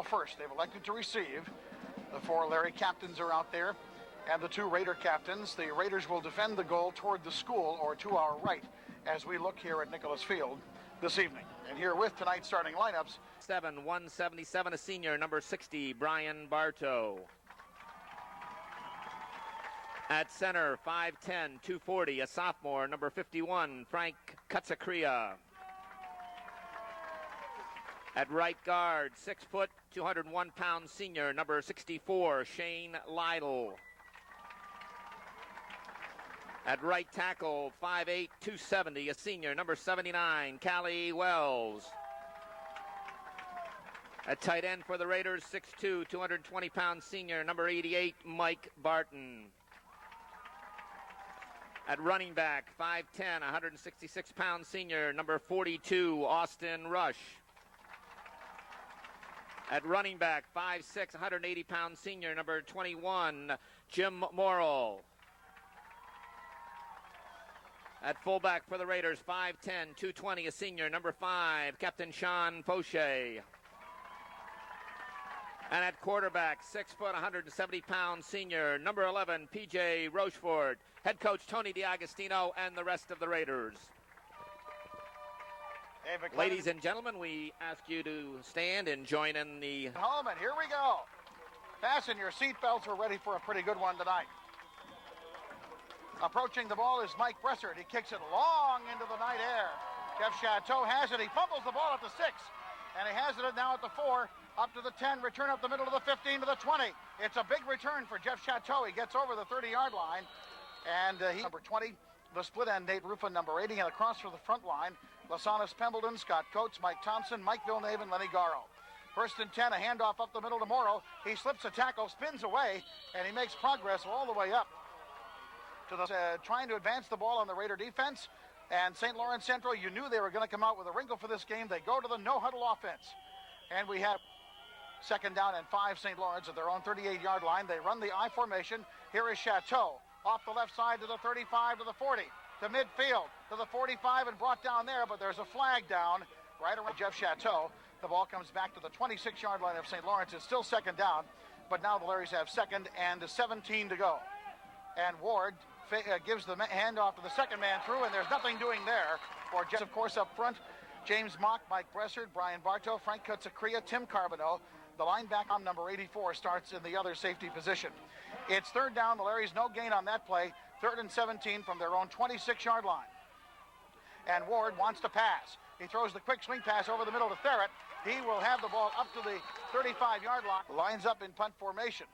First, they've elected to receive. The 4 Larry captains are out there, and the 2 Raider captains. The Raiders will defend the goal toward the school or to our right as we look here at Nicholas Field this evening. And here with tonight's starting lineups. 177, a senior, number 60, Brian Bartow. At center, 5'10", 240, a sophomore, number 51, Frank Katsakria. At right guard, 6 foot, 201-pound senior, number 64, Shane Lytle. At right tackle, 5'8", 270, a senior, number 79, Callie Wells. At tight end for the Raiders, 6'2", 220-pound senior, number 88, Mike Barton. At running back, 5'10", 166-pound senior, number 42, Austin Rush. At running back, 5'6", 180-pound senior, number 21, Jim Morrill. At fullback for the Raiders, 5'10", 220, a senior, number 5, Captain Sean Fauché. And at quarterback, 6 foot, 170-pound senior, number 11, P.J. Rochefort. Head coach Tony DiAgostino and the rest of the Raiders. Ladies and gentlemen, we ask you to stand and join in the... Home, and here we go. Fasten your seatbelts. We're ready for a pretty good one tonight. Approaching the ball is Mike Bressert. He kicks it long into the night air. Jeff Chateau has it. He fumbles the ball at the 6. And he has it now at the 4, up to the 10, return up the middle to the 15, to the 20. It's a big return for Jeff Chateau. He gets over the 30-yard line. And he number 20, the split end, Nate Rufa, number 80, and across for the front line, Lasanas Pembleton, Scott Coates, Mike Thompson, Mike Villeneuve, and Lenny Garro. First and 10, a handoff up the middle to Morrow. He slips a tackle, spins away, and he makes progress all the way up to the trying to advance the ball on the Raider defense. And St. Lawrence Central, you knew they were going to come out with a wrinkle for this game. They go to the no-huddle offense. And we have second down and 5, St. Lawrence at their own 38-yard line. They run the I formation. Here is Chateau off the left side to the 35, to the 40, to midfield, to the 45, and brought down there, but there's a flag down right around Jeff Chateau. The ball comes back to the 26-yard line of St. Lawrence. It's still second down, but now the Larrys have second and 17 to go. And Ward gives the handoff to the second man through, and there's nothing doing there for Jeff. Of course, up front, James Mock, Mike Bressert, Brian Bartow, Frank Katsakria, Tim Carbonneau. The linebacker, number 84, starts in the other safety position. It's third down. The Larrys no gain on that play. Third and 17 from their own 26-yard line. And Ward wants to pass. He throws the quick swing pass over the middle to Therrett. He will have the ball up to the 35-yard line. Lines up in punt formation.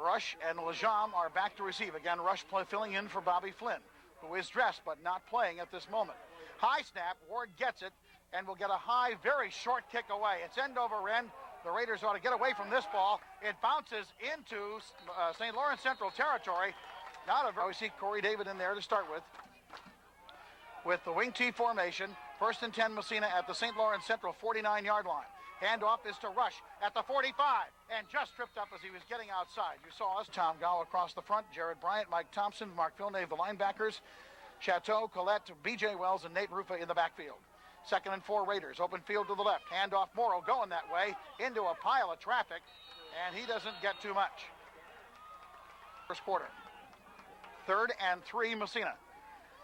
Rush and Lejam are back to receive. Again, Rush filling in for Bobby Flynn, who is dressed but not playing at this moment. High snap. Ward gets it and will get a high, very short kick away. It's end over end. The Raiders ought to get away from this ball. It bounces into St. Lawrence Central territory. We see Corey David in there to start with the wing T formation. First and 10, Massena at the St. Lawrence Central 49-yard line. Handoff is to Rush at the 45, and just tripped up as he was getting outside. You saw us, Tom Gow across the front, Jared Bryant, Mike Thompson, Mark Villeneuve, the linebackers, Chateau, Collette, B.J. Wells, and Nate Rufa in the backfield. Second and 4 Raiders, open field to the left. Handoff Morrow going that way into a pile of traffic, and he doesn't get too much. First quarter. Third and 3 Massena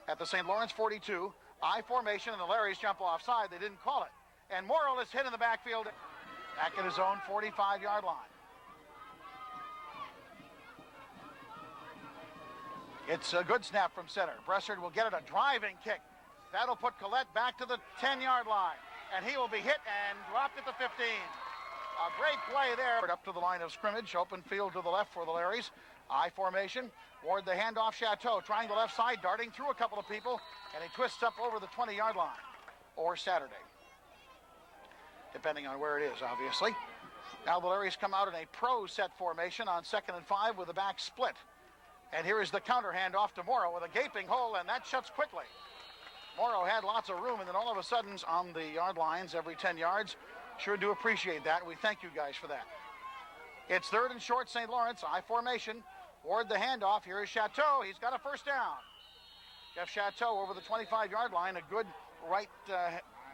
at the St. Lawrence 42. I formation, and the Larrys jump offside. They didn't call it. And Morrill is hit in the backfield back at his own 45-yard line. It's a good snap from center. Bressert will get it, a driving kick. That'll put Collette back to the 10-yard line. And he will be hit and dropped at the 15. A great play there. Up to the line of scrimmage. Open field to the left for the Larrys. I formation. Ward the handoff. Chateau trying the left side, darting through a couple of people. And he twists up over the 20-yard line. Or Saturday, depending on where it is, obviously. Now the Larrys come out in a pro set formation on 2nd and 5 with the back split. And here is the counter handoff to Morrow with a gaping hole, and that shuts quickly. Morrow had lots of room, and then all of a sudden on the yard lines every 10 yards. Sure do appreciate that. We thank you guys for that. It's third and short, St. Lawrence. I formation. Ward the handoff. Here is Chateau. He's got a first down. Jeff Chateau over the 25-yard line. A good right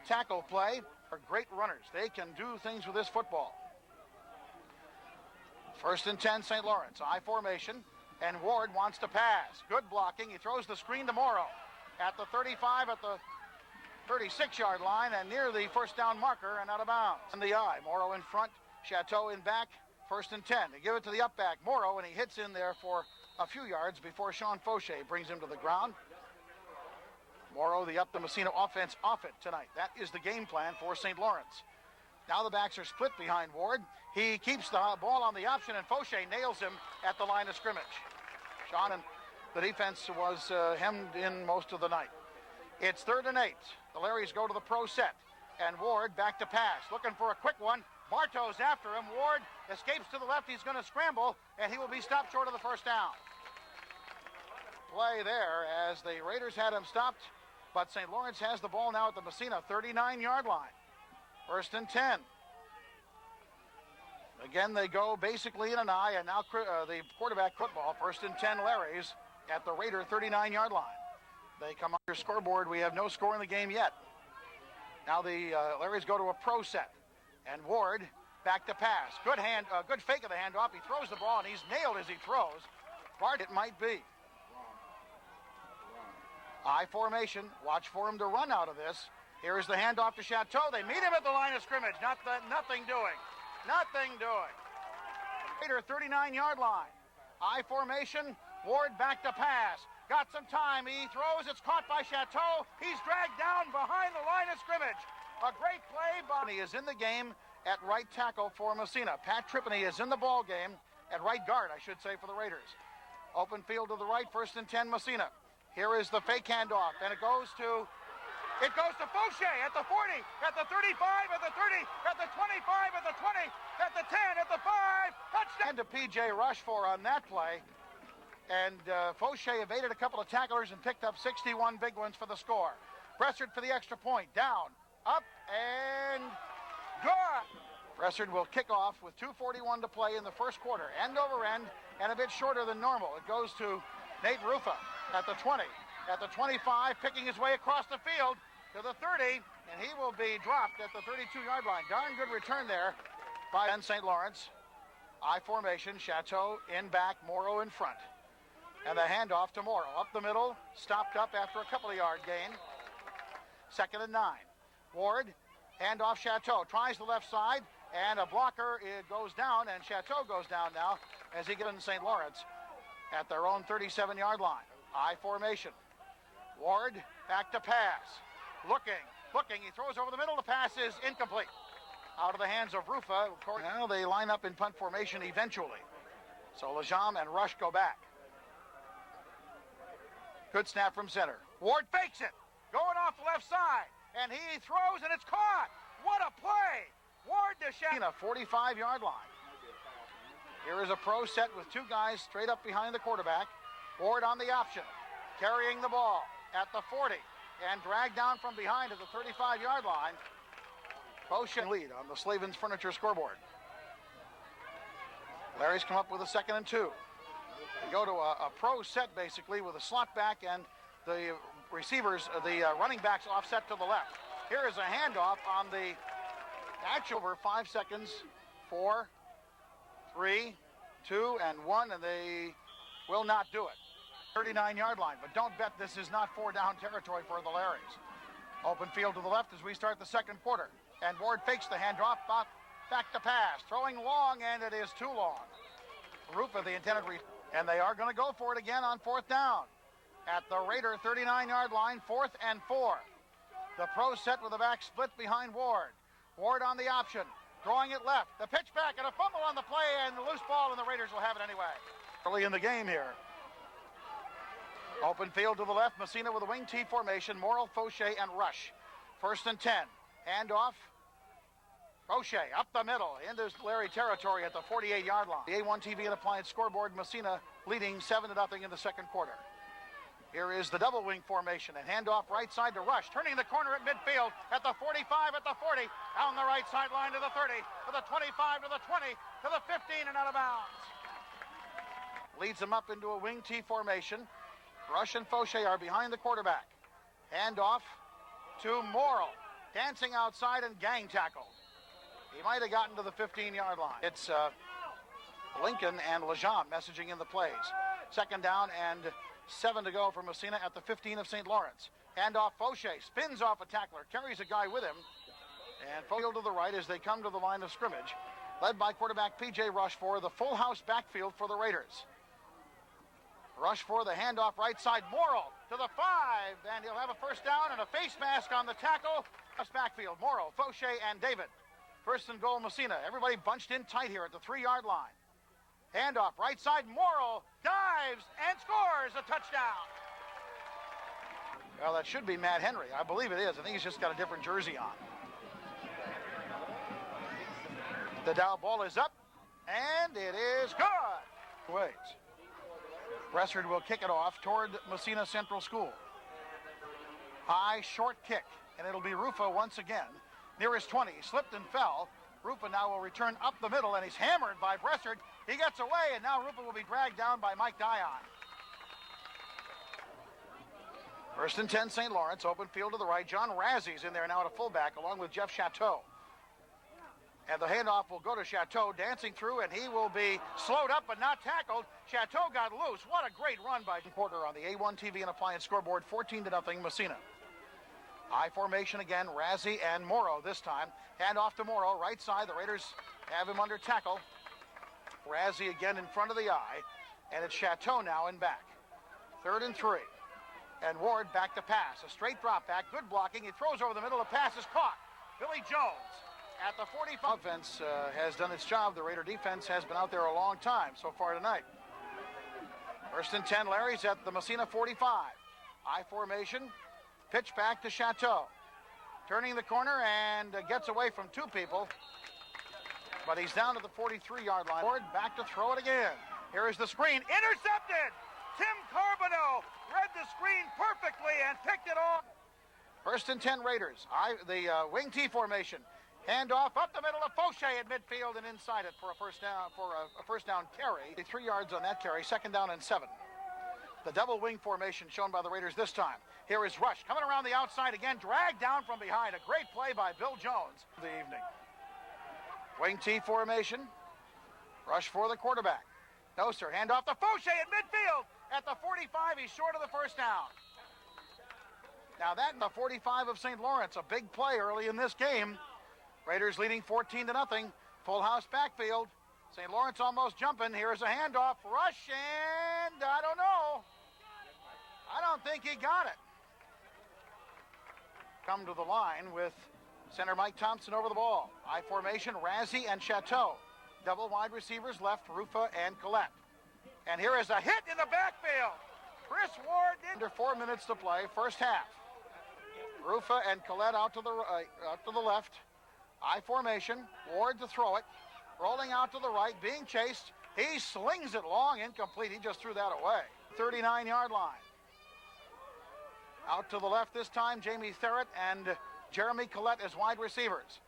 tackle play. Are great runners. They can do things with this football. First and 10, St. Lawrence. I formation, and Ward wants to pass. Good blocking. He throws the screen to Morrow at the 35, at the 36-yard line, and near the first down marker and out of bounds. In the eye, Morrow in front, Chateau in back. First and 10. They give it to the up back, Morrow, and he hits in there for a few yards before Sean Fauché brings him to the ground. Morrow, the up to Massena offense, off it tonight. That is the game plan for St. Lawrence. Now the backs are split behind Ward. He keeps the ball on the option, and Fauché nails him at the line of scrimmage. Sean, and the defense was hemmed in most of the night. It's 3rd and 8. The Larrys go to the pro set, and Ward back to pass, looking for a quick one. Bartow's after him. Ward escapes to the left. He's going to scramble, and he will be stopped short of the first down. Play there as the Raiders had him stopped, but St. Lawrence has the ball now at the Massena 39-yard line. First and 10. Again, they go basically in an eye, and now the quarterback football. First and 10, Larrys at the Raider 39-yard line. They come on your scoreboard. We have no score in the game yet. Now the Larrys go to a pro set, and Ward back to pass. Good fake of the handoff. He throws the ball, and he's nailed as he throws. Bart, it might be. I formation. Watch for him to run out of this. Here is the handoff to Chateau. They meet him at the line of scrimmage. Nothing doing. Nothing doing. Raider 39-yard line. I formation. Ward back to pass. Got some time. He throws. It's caught by Chateau. He's dragged down behind the line of scrimmage. A great play by... He is in the game at right tackle for Massena. Pat Trippeney is in the ball game at right guard, I should say, for the Raiders. Open field to the right. First and 10, Massena. Here is the fake handoff, and it goes to Fauché at the 40, at the 35, at the 30, at the 25, at the 20, at the 10, at the 5. Touchdown to P.J. Rushfor on that play. And Fauché evaded a couple of tacklers and picked up 61 big ones for the score. Bressard for the extra point. Down, up, and good. Bressard will kick off with 2:41 to play in the first quarter. End over end, and a bit shorter than normal. It goes to Nate Rufa at the 20, at the 25, picking his way across the field to the 30, and he will be dropped at the 32-yard line. Darn good return there by St. Lawrence. I formation, Chateau in back, Morrow in front. And the handoff to Morrow. Up the middle, stopped up after a couple of yard gain. 2nd and 9. Ward, handoff Chateau, tries the left side, and a blocker, it goes down, and Chateau goes down now as he gets in St. Lawrence at their own 37-yard line. I formation. Ward back to pass. Looking. He throws over the middle. The pass is incomplete. Out of the hands of Rufa. Now they line up in punt formation eventually. So Lajam and Rush go back. Good snap from center. Ward fakes it. Going off the left side. And he throws, and it's caught. What a play. Ward to Chateau. 45-yard line. Here is a pro set with two guys straight up behind the quarterback. Ward on the option, carrying the ball at the 40, and dragged down from behind at the 35-yard line. Fauché lead on the Slavens Furniture scoreboard. Larry's come up with a 2nd and 2. They go to a pro set, basically, with a slot back and the receivers, the running backs offset to the left. Here is a handoff on the over 5 seconds. 4, 3, 2, and 1, and they will not do it. 39-yard line, but don't bet this is not 4-down territory for the Larrys. Open field to the left as we start the second quarter. And Ward fakes the handoff, back to pass. Throwing long, and it is too long. Rufa, the intended and they are going to go for it again on 4th down. At the Raider 39-yard line, 4th and 4. The pro set with the back split behind Ward. Ward on the option, throwing it left. The pitch back and a fumble on the play, and the loose ball, and the Raiders will have it anyway. Early in the game here. Open field to the left. Massena with a wing T formation. Morrow, Fauché, and Rush. 1st and 10. Handoff. Fauché up the middle into Larry territory at the 48-yard line. The A1 TV and Appliance scoreboard. Massena leading 7-0 in the second quarter. Here is the double wing formation, and handoff right side to Rush, turning the corner at midfield at the 45, at the 40, down the right sideline to the 30, to the 25, to the 20, to the 15, and out of bounds. Leads them up into a wing T formation. Rush and Fauché are behind the quarterback. Handoff to Morrow, dancing outside and gang tackled. He might have gotten to the 15-yard line. It's Lincoln and Lejean messaging in the plays. Second down and 7 to go for Massena at the 15 of St. Lawrence. Handoff, Fauché spins off a tackler, carries a guy with him, and field to the right as they come to the line of scrimmage. Led by quarterback P.J. Rushford, the full house backfield for the Raiders. Rushford, the handoff right side, Morrill to the 5, and he'll have a first down and a face mask on the tackle. Backfield, Morrill, Fauché, and David. First and goal, Massena. Everybody bunched in tight here at the 3-yard line. Handoff, right side, Morrill dives and scores a touchdown. Well, that should be Matt Henry. I believe it is. I think he's just got a different jersey on. The Dow ball is up, and it is good. Waits. Bressard will kick it off toward Massena Central School. High, short kick, and it'll be Rufa once again. Near his 20, he slipped and fell. Rufa now will return up the middle, and he's hammered by Bressard. He gets away, and now Rufa will be dragged down by Mike Dion. First and 10, St. Lawrence, open field to the right. John Razzie's in there now at a fullback, along with Jeff Chateau. And the handoff will go to Chateau, dancing through, and he will be slowed up but not tackled. Chateau got loose. What a great run by Porter on the A1 TV and Appliance scoreboard, 14-0 Massena. I formation again, Razzie and Morrow this time. Handoff to Morrow, right side. The Raiders have him under tackle. Razzie again in front of the eye, and it's Chateau now in back. 3rd and 3. And Ward back to pass. A straight drop back, good blocking. He throws over the middle. The pass is caught. Billy Jones at the 45. Offense has done its job. The Raider defense has been out there a long time so far tonight. First and 10, Larry's at the Massena 45. I formation, pitch back to Chateau. Turning the corner and gets away from 2 people. But he's down to the 43-yard line. Ward back to throw it again. Here is the screen. Intercepted! Tim Carbonell read the screen perfectly and picked it off. First and 10 Raiders. The wing T formation. Handoff up the middle of Fauché at midfield and inside it for a first down carry. 3 yards on that carry. Second down and 7. The double wing formation shown by the Raiders this time. Here is Rush coming around the outside again, dragged down from behind. A great play by Bill Jones of the evening. Wing T formation. Rush for the quarterback. No, sir. Handoff to Fauché at midfield. At the 45, he's short of the first down. Now that in the 45 of St. Lawrence, a big play early in this game. Raiders leading 14-0. Full house backfield. St. Lawrence almost jumping. Here's a handoff. Rush, and I don't know. I don't think he got it. Come to the line with center Mike Thompson over the ball. I formation, Razzie and Chateau. Double wide receivers left, Rufa and Collette. And here is a hit in the backfield. Chris Ward under 4 minutes to play, first half. Rufa and Collette out to the left. I formation, Ward to throw it. Rolling out to the right, being chased. He slings it long, incomplete. He just threw that away. 39-yard line. Out to the left this time, Jamie Therrett and Jeremy Collette as wide receivers.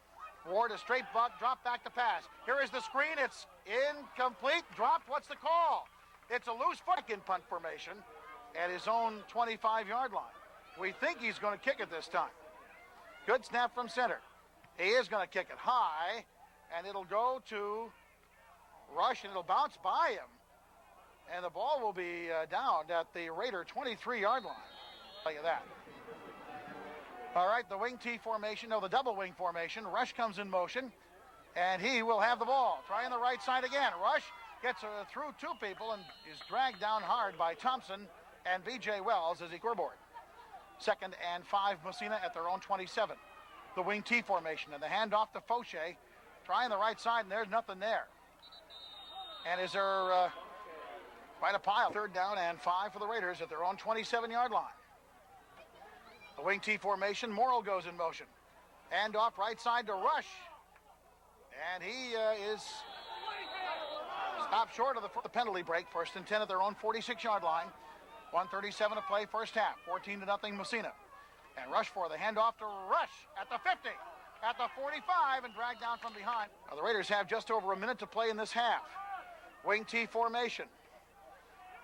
Ward a straight buck, drop back to pass. Here is the screen. It's incomplete. Dropped. What's the call? It's a loose foot in punt formation at his own 25-yard line. We think he's going to kick it this time. Good snap from center. He is going to kick it high, and it'll go to Rush, and it'll bounce by him. And the ball will be down at the Raider 23-yard line. Look at that. All right, the wing T formation, the double wing formation. Rush comes in motion, and he will have the ball. Trying the right side again. Rush gets through 2 people and is dragged down hard by Thompson and B.J. Wells as he scoreboard. 2nd and 5, Massena at their own 27. The wing T formation and the handoff to Fauché. Trying the right side, and there's nothing there. And is there quite a pile. 3rd down and 5 for the Raiders at their own 27-yard line. The wing T formation, Morrill goes in motion. Handoff right side to Rush. And he is stopped short of the penalty break. 1st and 10 at their own 46-yard line. 1:37 to play first half. 14-0 Massena. And Rush for the handoff to Rush at the 50, at the 45, and dragged down from behind. Now the Raiders have just over a minute to play in this half. Wing T formation.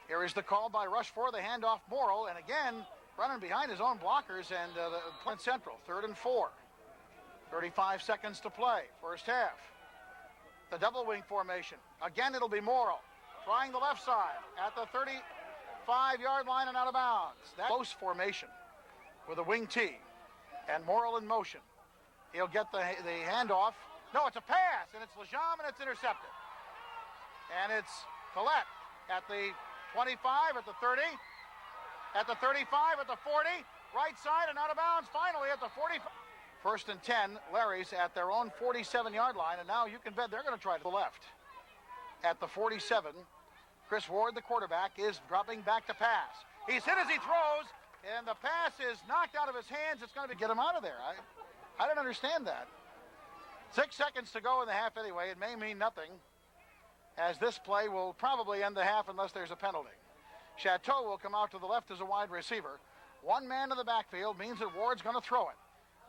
Here is the call by Rush for the handoff Morrill, and again, running behind his own blockers and the Plant Central. 3rd and 4. 35 seconds to play. First half. The double wing formation. Again, it'll be Morrill trying the left side at the 35-yard line and out of bounds. That close formation with a wing T and Morrill in motion. He'll get the handoff. No, it's a pass, and it's Lejam, and it's intercepted. And it's Collette at the 25, at the 30, at the 35, at the 40, right side and out of bounds finally at the 45. First and 10, Larry's at their own 47-yard line, and now you can bet they're going to try to the left. At the 47, Chris Ward, the quarterback, is dropping back to pass. He's hit as he throws, and the pass is knocked out of his hands. It's going to get him out of there. I don't understand that. 6 seconds to go in the half anyway. It may mean nothing, as this play will probably end the half unless there's a penalty. Chateau will come out to the left as a wide receiver. One man in the backfield means that Ward's going to throw it.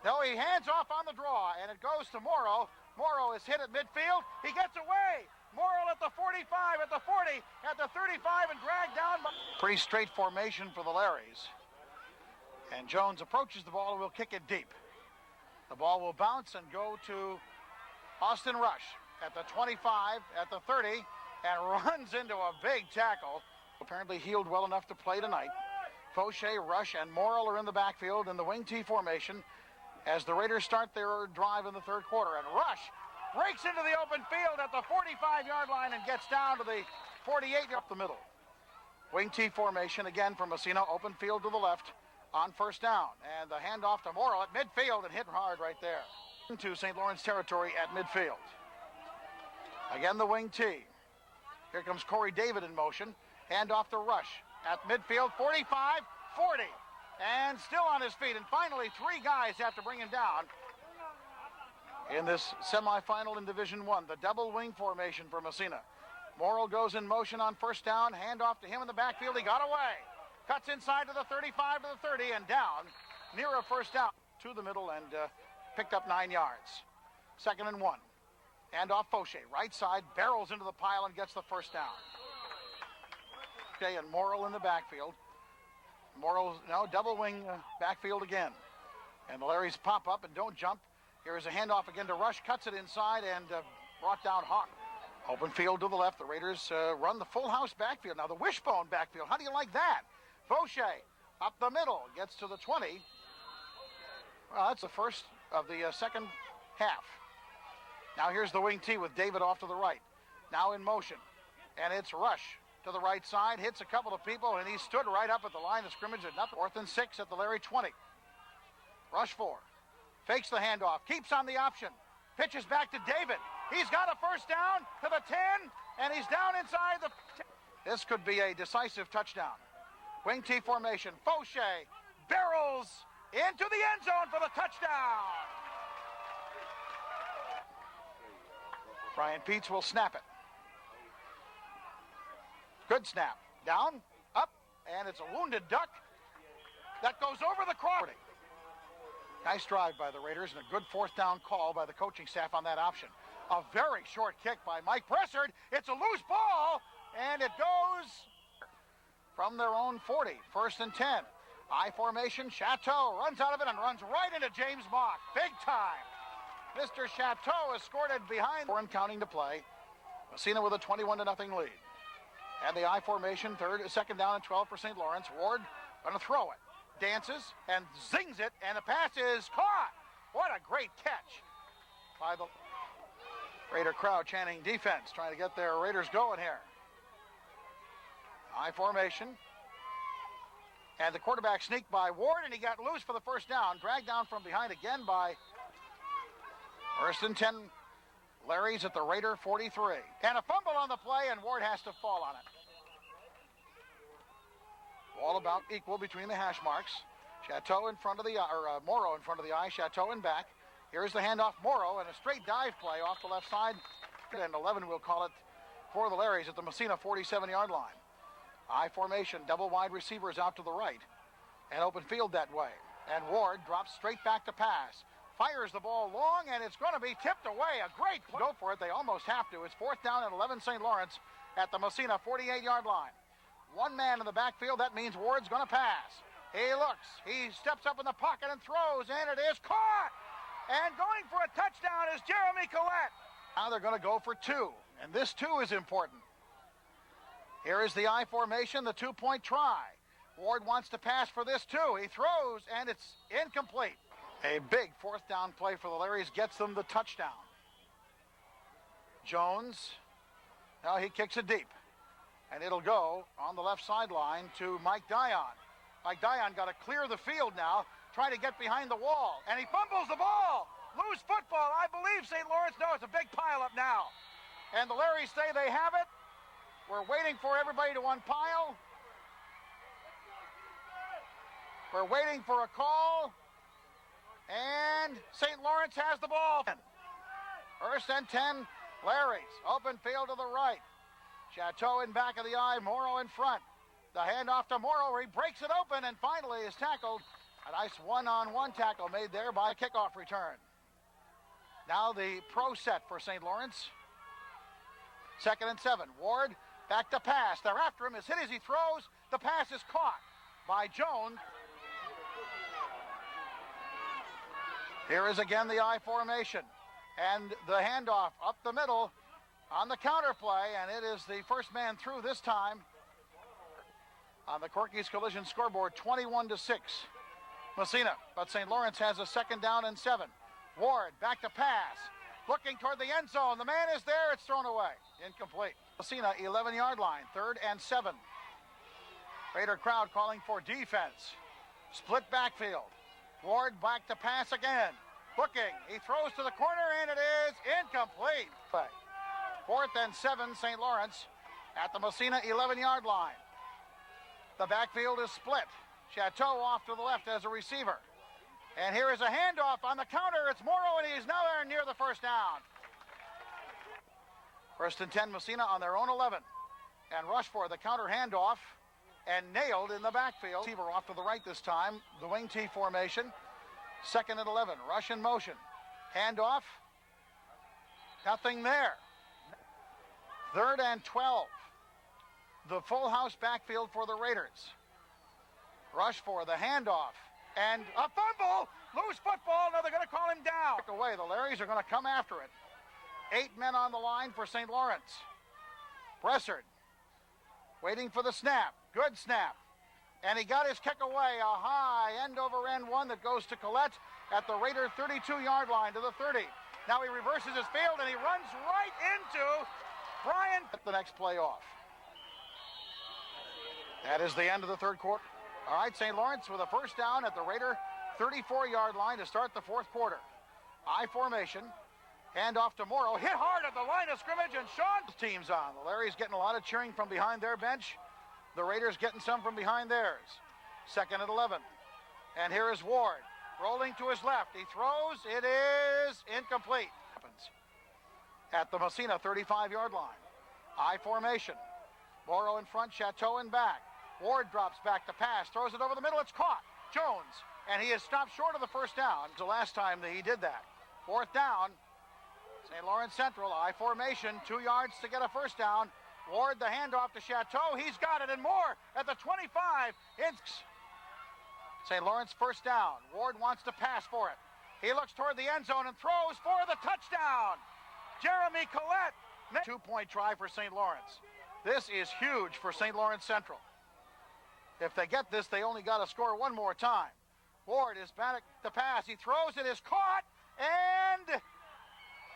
No, he hands off on the draw, and it goes to Morrow. Morrow is hit at midfield. He gets away. Morrill at the 45, at the 40, at the 35, and dragged down. Pretty straight formation for the Larrys. And Jones approaches the ball and will kick it deep. The ball will bounce and go to Austin Rush at the 25, at the 30, and runs into a big tackle. Apparently healed well enough to play tonight. Fauché, Rush, and Morrill are in the backfield in the wing T formation as the Raiders start their drive in the third quarter. And Rush breaks into the open field at the 45-yard line and gets down to the 48 up the middle. Wing T formation again from Massena, open field to the left on first down. And the handoff to Morrill at midfield and hit hard right there. Into St. Lawrence territory at midfield. Again the wing T. Here comes Corey David in motion. Handoff to Rush at midfield, 45, 40. And still on his feet. And finally, three guys have to bring him down in this semifinal in Division I. The double wing formation for Massena. Morrill goes in motion on first down. Handoff to him in the backfield. He got away. Cuts inside to the 35 to the 30 and down near a first down to the middle and picked up 9 yards. 2nd and 1. Handoff Fauché. Right side, barrels into the pile and gets the first down. Okay, and Morrill in the backfield. Morrill, no, double wing backfield again. And the Larrys pop up and don't jump. Here's a handoff again to Rush. Cuts it inside and brought down Hawk. Open field to the left. The Raiders run the full house backfield. Now the wishbone backfield. How do you like that? Fauché up the middle. Gets to the 20. Well, that's the first of the second half. Now here's the wing T with David off to the right. Now in motion. And it's Rush to the right side. Hits a couple of people, and he stood right up at the line of scrimmage at nothing. 4th and 6 at the Larry 20. Rush 4. Fakes the handoff. Keeps on the option. Pitches back to David. He's got a first down to the 10, and he's down inside the 10. This could be a decisive touchdown. Wing T formation. Fauché barrels into the end zone for the touchdown. Brian Peets will snap it. Good snap. Down, up, and it's a wounded duck that goes over the cross. Nice drive by the Raiders and a good 4th down call by the coaching staff on that option. A very short kick by Mike Pressard. It's a loose ball, and it goes from their own 40. 1st and 10. I formation. Chateau runs out of it and runs right into James Mock. Big time. Mr. Chateau escorted behind. 4 and counting to play. Massena with a 21-0 lead. And the I formation, 2nd down and 12 for St. Lawrence. Ward going to throw it. Dances and zings it, and the pass is caught. What a great catch by the Raider crowd chanting defense, trying to get their Raiders going here. I formation. And the quarterback sneaked by Ward, and he got loose for the first down. Dragged down from behind again by 1st and 10. Larry's at the Raider 43. And a fumble on the play, and Ward has to fall on it. All about equal between the hash marks. Chateau in front of the Morrow in front of the eye. Chateau in back. Here's the handoff. Morrow and a straight dive play off the left side. And 11 we'll call it for the Larrys at the Massena 47-yard line. I formation. Double wide receivers out to the right. And open field that way. And Ward drops straight back to pass. Fires the ball long, and it's going to be tipped away. A great play. Go for it. They almost have to. It's 4th down and 11 St. Lawrence at the Massena 48-yard line. One man in the backfield. That means Ward's going to pass. He looks. He steps up in the pocket and throws, and it is caught. And going for a touchdown is Jeremy Collette. Now they're going to go for two, and this two is important. Here is the I formation, the two-point try. Ward wants to pass for this too. He throws, and it's incomplete. A big fourth down play for the Larrys gets them the touchdown. Jones, now he kicks it deep, and it'll go on the left sideline to Mike Dion. Mike Dion got to clear the field now, trying to get behind the wall, and he fumbles the ball. Loose football, I believe St. Lawrence. No, it's a big pileup now. And the Larrys say they have it. We're waiting for everybody to unpile. We're waiting for a call. And St. Lawrence has the ball. First and 10, Larrys. Open field to the right. Chateau in back of the eye, Morrow in front. The handoff to Morrow, where he breaks it open and finally is tackled. A nice one-on-one tackle made there by a kickoff return. Now the pro set for St. Lawrence. 2nd and 7. Ward back to pass. They're after him. Is hit as he throws. The pass is caught by Jones. Here is again the I formation. And the handoff up the middle on the counter play. And it is the first man through this time on the Corky's Collision scoreboard, 21-6. Massena, but St. Lawrence has a 2nd down and 7. Ward back to pass, looking toward the end zone. The man is there, it's thrown away. Incomplete. Massena, 11-yard line, 3rd and 7. Raider crowd calling for defense. Split backfield. Ward back to pass again. Looking, he throws to the corner, and it is incomplete. 4th and 7, St. Lawrence at the Massena 11-yard line. The backfield is split. Chateau off to the left as a receiver. And here is a handoff on the counter. It's Morrow, and he's now there near the first down. 1st and 10, Massena on their own 11. And rush for the counter handoff and nailed in the backfield. Receiver off to the right this time. The wing T formation. 2nd and 11. Rush in motion. Handoff. Nothing there. 3rd and 12. The full house backfield for the Raiders. Rush for the handoff. And a fumble, loose football. No, they're going to call him down. Away. The Larrys are going to come after it. 8 men on the line for St. Lawrence. Bressard waiting for the snap. Good snap. And he got his kick away. A high end-over-end one that goes to Collette at the Raider 32-yard line to the 30. Now he reverses his field and he runs right into Brian. The next play off. That is the end of the third quarter. All right, St. Lawrence with a first down at the Raider 34-yard line to start the fourth quarter. I formation. Handoff to Morrow. Hit hard at the line of scrimmage, and Sean's team's on. The Larrys getting a lot of cheering from behind their bench. The Raiders getting some from behind theirs. 2nd and 11. And here is Ward. Rolling to his left. He throws. It is incomplete. Happens at the Massena 35-yard line. I formation. Morrow in front, Chateau in back. Ward drops back to pass, throws it over the middle, it's caught. Jones, and he is stopped short of the first down. It's the last time that he did that. 4th down, St. Lawrence Central, I formation, 2 yards to get a first down. Ward, the handoff to Chateau, he's got it and more at the 25. St. Lawrence first down. Ward wants to pass for it. He looks toward the end zone and throws for the touchdown. Jeremy Collette. 2-point try for St. Lawrence. This is huge for St. Lawrence Central. If they get this, they only got to score one more time. Ward is back to pass. He throws, it is caught, and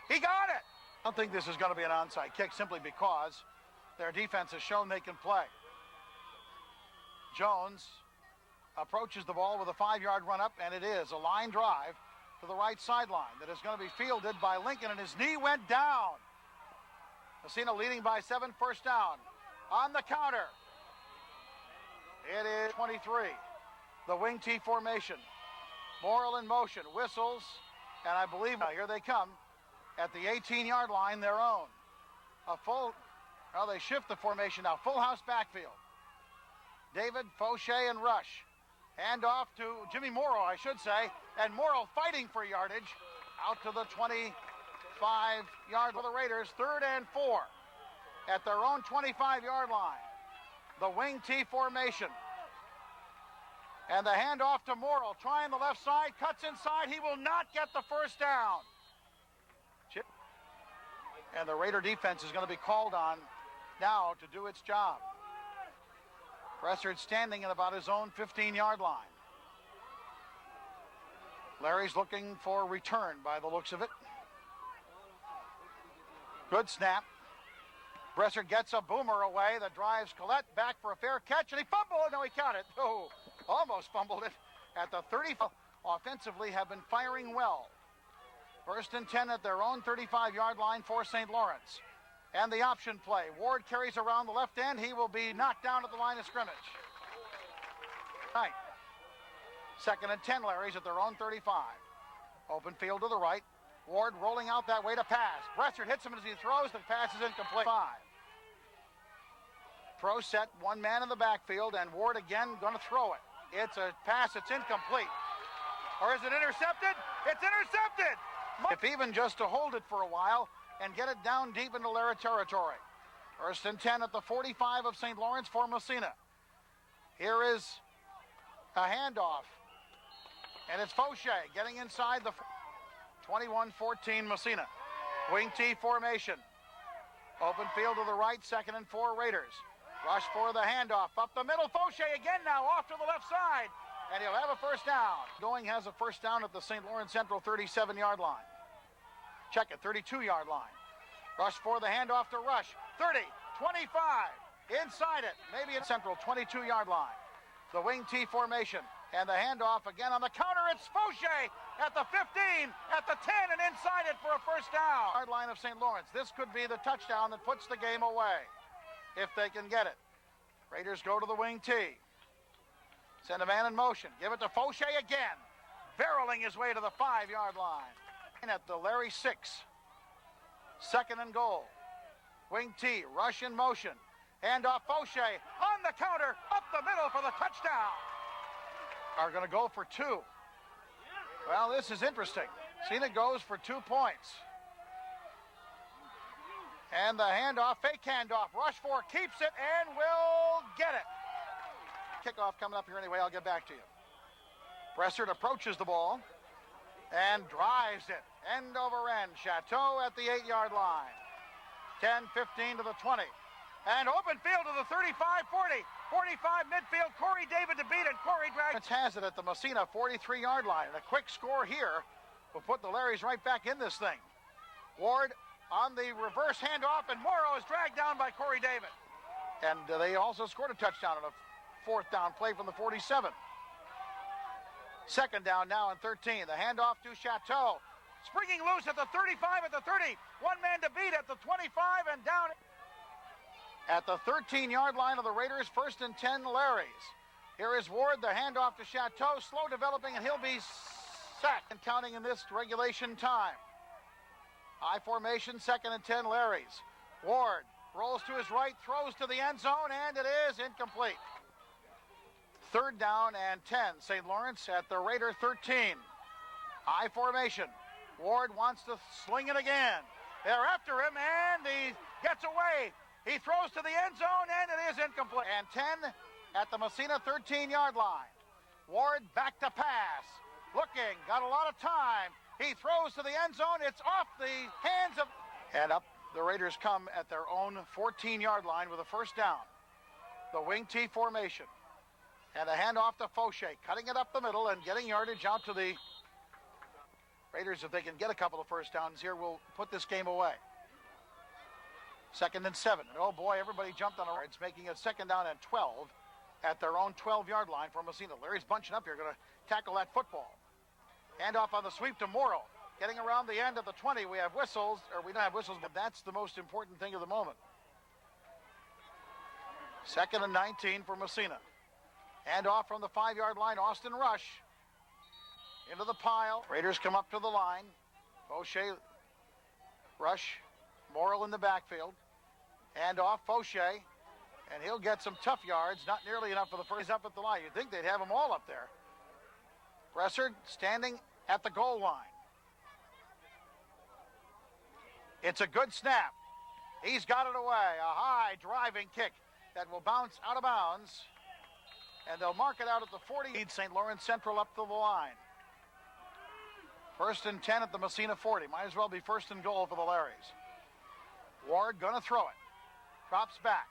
he got it. I don't think this is going to be an onside kick simply because their defense has shown they can play. Jones approaches the ball with a 5-yard run up, and it is a line drive to the right sideline that is going to be fielded by Lincoln, and his knee went down. Massena leading by 7, first down. On the counter. It is 23. The wing T formation. Morrill in motion. Whistles. And I believe now here they come at the 18-yard line, their own. They shift the formation now. Full house backfield. David, Fauché, and Rush. Hand off to Jimmy Morrow, I should say. And Morrow fighting for yardage. Out to the 25-yard for the Raiders. 3rd and 4 at their own 25-yard line. The wing T formation. And the handoff to Morrill, trying the left side, cuts inside. He will not get the first down. And the Raider defense is going to be called on now to do its job. Bressard standing at about his own 15-yard line. Larry's looking for a return by the looks of it. Good snap. Bressard gets a boomer away that drives Collette back for a fair catch, and he fumbled. No, he caught it. Oh, almost fumbled it at the 30. Offensively have been firing well. 1st and 10 at their own 35-yard line for St. Lawrence. And the option play. Ward carries around the left end. He will be knocked down at the line of scrimmage. Right. 2nd and 10, Larry's at their own 35. Open field to the right. Ward rolling out that way to pass. Bressard hits him as he throws. The pass is incomplete. 5. Pro set, one man in the backfield, and Ward again going to throw it. It's a pass. It's incomplete. Or is it intercepted? It's intercepted! If even just to hold it for a while and get it down deep into Lara territory. 1st and 10 at the 45 of St. Lawrence for Massena. Here is a handoff. And it's Fauché getting inside the 21-14 Massena. Wing T formation. Open field to the right, 2nd and 4 Raiders. Rush for the handoff. Up the middle, Fauché again now, off to the left side. And he'll have a first down. Going has a first down at the St. Lawrence Central 37-yard line. Check it, 32-yard line. Rush for the handoff to Rush. 30, 25, inside it. Maybe in Central 22-yard line. The wing T formation. And the handoff again on the counter. It's Fauché at the 15, at the 10, and inside it for a first down. Hard line of St. Lawrence. This could be the touchdown that puts the game away, if they can get it. Raiders go to the wing T. Send a man in motion. Give it to Fauché again. Barreling his way to the 5-yard line. And at the Larry 6. 2nd and goal. Wing T, rush in motion. Handoff Fauché on the counter, up the middle for the touchdown. Are going to go for 2. Well, this is interesting. Massena goes for 2 points. And the handoff, fake handoff. Rush for keeps it and will get it. Kickoff coming up here anyway. I'll get back to you. Bressard approaches the ball and drives it. End over end. Chateau at the 8-yard line. 10-15 to the 20. And open field to the 35, 40, 45 midfield. Corey David to beat it. Corey drags. Has it at the Massena 43-yard line. And a quick score here will put the Larrys right back in this thing. Ward on the reverse handoff, and Morrow is dragged down by Corey David. And they also scored a touchdown on a 4th down play from the 47. 2nd down now and 13. The handoff to Chateau. Springing loose at the 35, at the 30. One man to beat at the 25 and down. At the 13-yard line of the Raiders, 1st and 10 Larrys. Here is Ward, the handoff to Chateau, slow developing, and he'll be sacked and counting in this regulation time. I formation, 2nd and 10 Larrys. Ward rolls to his right, throws to the end zone, and it is incomplete. 3rd down and 10. St. Lawrence at the Raider 13. I formation. Ward wants to sling it again. They're after him, and he gets away. He throws to the end zone, and it is incomplete. And 10 at the Massena 13-yard line. Ward back to pass. Looking, got a lot of time. He throws to the end zone. It's off the hands of... And up the Raiders come at their own 14-yard line with a first down. The wing T formation. And a handoff to Fauché, cutting it up the middle and getting yardage out to the Raiders. If they can get a couple of first downs here, will put this game away. 2nd and 7. And oh boy, everybody jumped on it. It's making it 2nd down and 12 at their own 12-yard line for Massena. Larry's bunching up here, going to tackle that football. Handoff on the sweep to Morrow. Getting around the end of the 20. We have whistles, or we don't have whistles, but that's the most important thing of the moment. 2nd and 19 for Massena. Handoff from the 5-yard line, Austin Rush. Into the pile. Raiders come up to the line. Fauché, Rush, Morrill in the backfield. Handoff, Fauché. And he'll get some tough yards. Not nearly enough for the first. He's up at the line. You'd think they'd have them all up there. Bressard standing at the goal line. It's a good snap. He's got it away. A high driving kick that will bounce out of bounds. And they'll mark it out at the 40. St. Lawrence Central up to the line. 1st and 10 at the Massena 40. Might as well be 1st and goal for the Larrys. Ward gonna throw it. Drops back.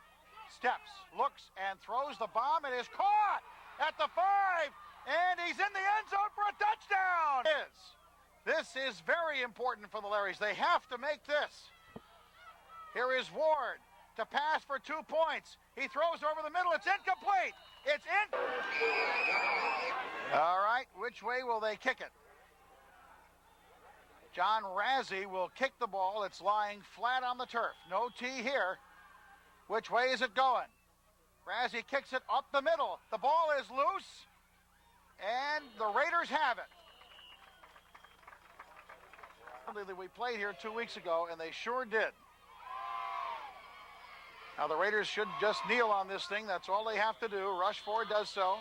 Steps. Looks and throws the bomb. It is caught at the 5. And he's in the end zone for a touchdown. This is very important for the Larrys. They have to make this. Here is Ward to pass for 2 points. He throws over the middle. It's incomplete. It's in. All right, which way will they kick it? John Razzie will kick the ball. It's lying flat on the turf. No tee here. Which way is it going? Razzie kicks it up the middle. The ball is loose, and the Raiders have it. We played here 2 weeks ago, and they sure did. Now the Raiders should just kneel on this thing. That's all they have to do. Rushford does so.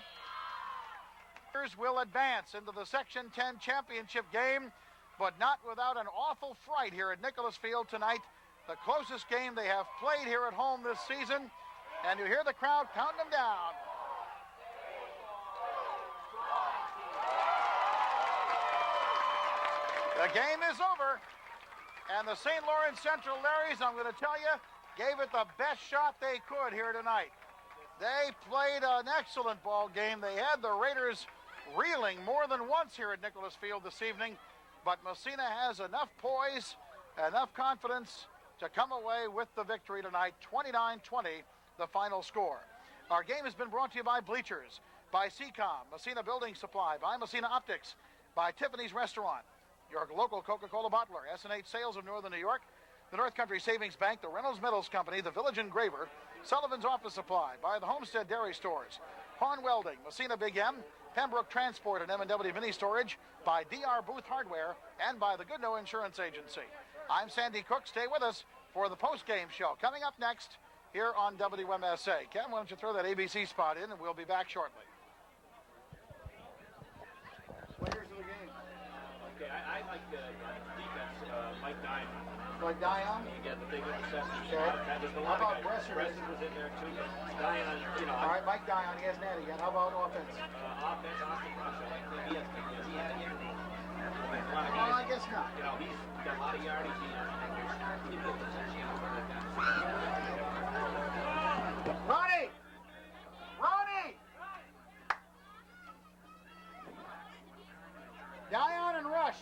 Raiders will advance into the Section 10 championship game, but not without an awful fright here at Nicholas Field tonight. The closest game they have played here at home this season. And you hear the crowd counting them down. The game is over. And the St. Lawrence Central Larrys, I'm going to tell you, gave it the best shot they could here tonight. They played an excellent ball game. They had the Raiders reeling more than once here at Nicholas Field this evening. But Massena has enough poise, enough confidence to come away with the victory tonight. 29-20, the final score. Our game has been brought to you by Bleachers, by Seacom, Massena Building Supply, by Massena Optics, by Tiffany's Restaurant, your local Coca-Cola bottler, S&H Sales of Northern New York, the North Country Savings Bank, the Reynolds Metals Company, the Village Engraver, Sullivan's Office Supply, by the Homestead Dairy Stores, Horn Welding, Massena Big M, Pembroke Transport and M&W Mini Storage, by DR Booth Hardware, and by the Goodnow Insurance Agency. I'm Sandy Cook. Stay with us for the post-game show. Coming up next here on WMSA. Ken, why don't you throw that ABC spot in, and we'll be back shortly. Players of the game. Okay, I like the defense, Mike Dion. Like Dion? You get the big interception. Okay. How about Bresser? Bresser was in there too. Dion, you know. All right, Mike Dion, he hasn't had it yet. How about offense? Offense, Austin Rush. I like he has Well, I guess not. You know, he's got a lot of yardage. Ronnie! Ronnie! Dion and Rush.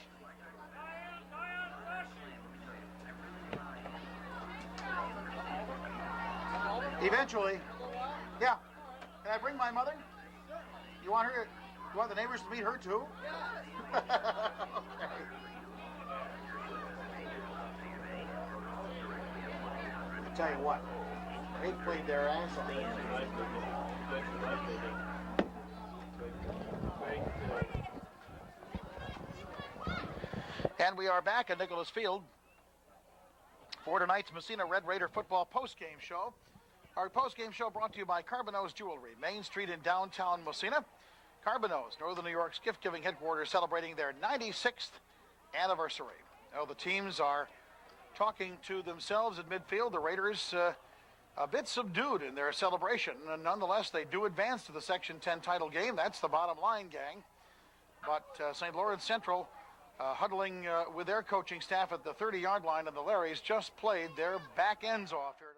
Eventually. Yeah. Can I bring my mother? You want her? You want the neighbors to meet her too? Yeah. Okay. I tell you what, they played their ass off. And we are back at Nicholas Field for tonight's Massena Red Raider football post-game show. Our post-game show brought to you by Carbonneau's Jewelry, Main Street in downtown Massena. Carbonneau's, Northern New York's gift-giving headquarters, celebrating their 96th anniversary. Now, the teams are talking to themselves at midfield. The Raiders a bit subdued in their celebration, and nonetheless, they do advance to the Section 10 title game. That's the bottom line, gang. But St. Lawrence Central, huddling with their coaching staff at the 30-yard line, and the Larrys just played their back ends off here.